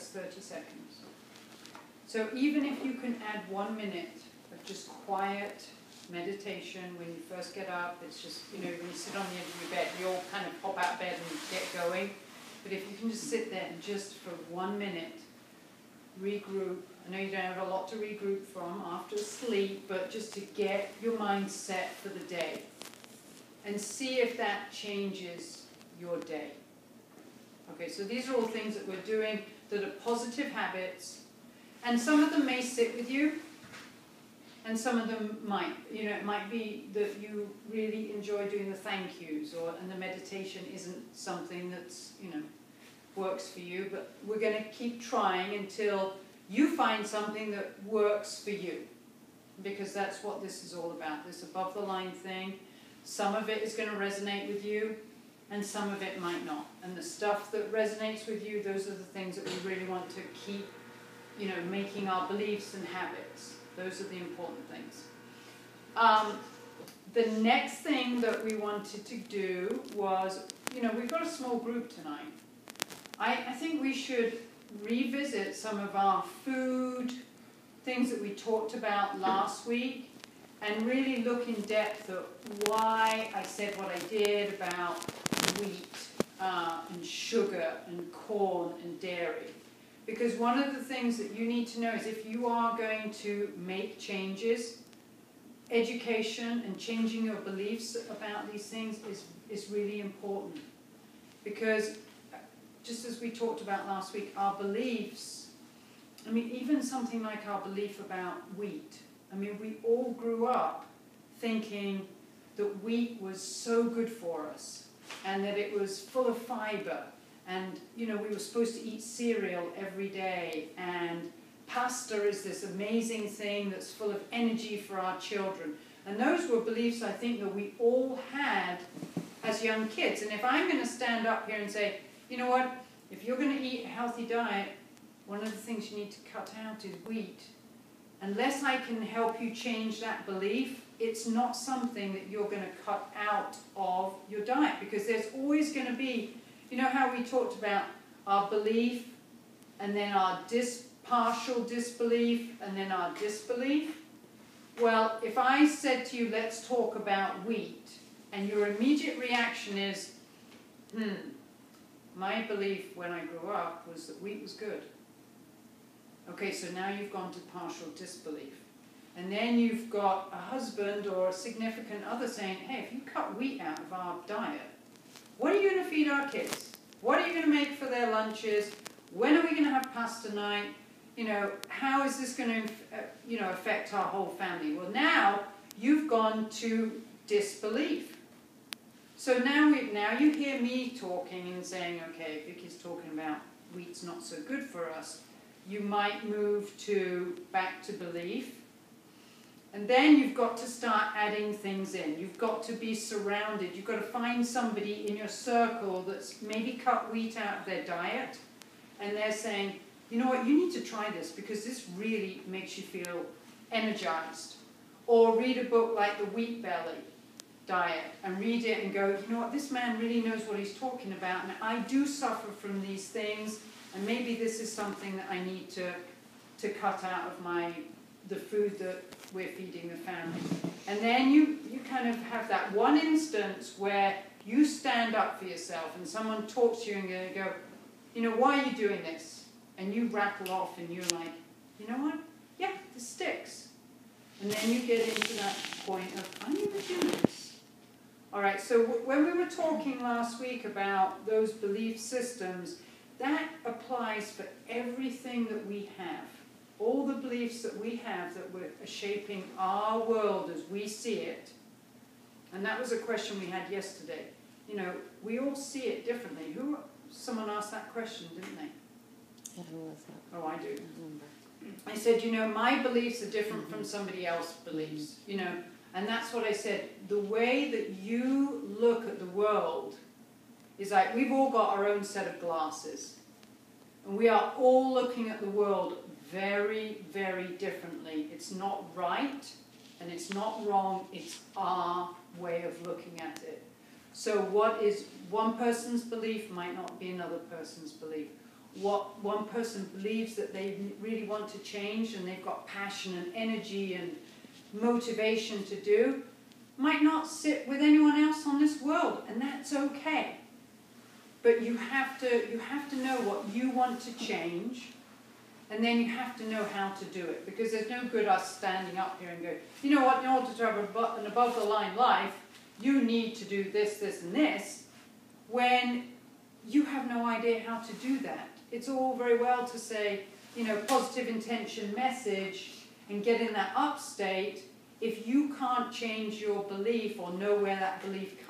that's 30 seconds. So even if you can add 1 minute of just quiet meditation when you first get up, it's just, you know, when you sit on the edge of your bed, you all kind of pop out of bed and get going. But if you can just sit there and just for 1 minute, regroup. I know you don't have a lot to regroup from after sleep, but just to get your mind set for the day. And see if that changes your day. Okay, so these are all things that we're doing that are positive habits. And some of them may sit with you, and some of them might. You know, it might be that you really enjoy doing the thank yous, and the meditation isn't something that's, you know, works for you. But we're going to keep trying until you find something that works for you. Because that's what this is all about, this above the line thing. Some of it is going to resonate with you, and some of it might not. And the stuff that resonates with you, those are the things that we really want to keep, you know, making our beliefs and habits. Those are the important things. The next thing that we wanted to do was, you know, we've got a small group tonight. I think we should revisit some of our food, things that we talked about last week, and really look in depth at why I said what I did about wheat and sugar and corn and dairy. Because one of the things that you need to know is if you are going to make changes, education and changing your beliefs about these things is really important. Because just as we talked about last week, our beliefs, I mean, even something like our belief about wheat. I mean, we all grew up thinking that wheat was so good for us and that it was full of fiber, and, you know, we were supposed to eat cereal every day, and pasta is this amazing thing that's full of energy for our children. And those were beliefs, I think, that we all had as young kids. And if I'm going to stand up here and say, you know what, if you're going to eat a healthy diet, one of the things you need to cut out is wheat. Unless I can help you change that belief, it's not something that you're going to cut out of your diet, because there's always going to be, you know how we talked about our belief and then our partial disbelief and then our disbelief? Well, if I said to you, let's talk about wheat, and your immediate reaction is, my belief when I grew up was that wheat was good. Okay, so now you've gone to partial disbelief. And then you've got a husband or a significant other saying, hey, if you cut wheat out of our diet, what are you going to feed our kids? What are you going to make for their lunches? When are we going to have pasta night? You know, how is this going to, you know, affect our whole family? Well, now you've gone to disbelief. So now you hear me talking and saying, okay, Vicky's talking about wheat's not so good for us. You might move back to belief. And then you've got to start adding things in. You've got to be surrounded. You've got to find somebody in your circle that's maybe cut wheat out of their diet, and they're saying, you know what, you need to try this because this really makes you feel energized. Or read a book like The Wheat Belly Diet and read it and go, you know what, this man really knows what he's talking about, and I do suffer from these things, and maybe this is something that I need to cut out of the food that we're feeding the family. And then you kind of have that one instance where you stand up for yourself and someone talks to you and go, you know, why are you doing this? And you rattle off and you're like, you know what? Yeah, this sticks. And then you get into that point of, I'm going to do this. All right, so when we were talking last week about those belief systems, that applies for everything that we have. All the beliefs that we have that are shaping our world as we see it. And that was a question we had yesterday. You know, we all see it differently. Someone asked that question, didn't they? Yeah, who was that? Oh, I do. I said, you know, my beliefs are different from somebody else's beliefs. You know, and that's what I said. The way that you look at the world is like we've all got our own set of glasses. And we are all looking at the world very, very differently. It's not right and it's not wrong. It's our way of looking at it. So what is one person's belief might not be another person's belief. what one person believes that they really want to change and they've got passion and energy and motivation to do, might not sit with anyone else on this world, and that's okay. But you have to know what you want to change, and then you have to know how to do it. Because there's no good us standing up here and go, you know what, in order to have an above-the-line life, you need to do this, this, and this, when you have no idea how to do that. It's all very well to say, you know, positive intention message and get in that up state. If you can't change your belief or know where that belief comes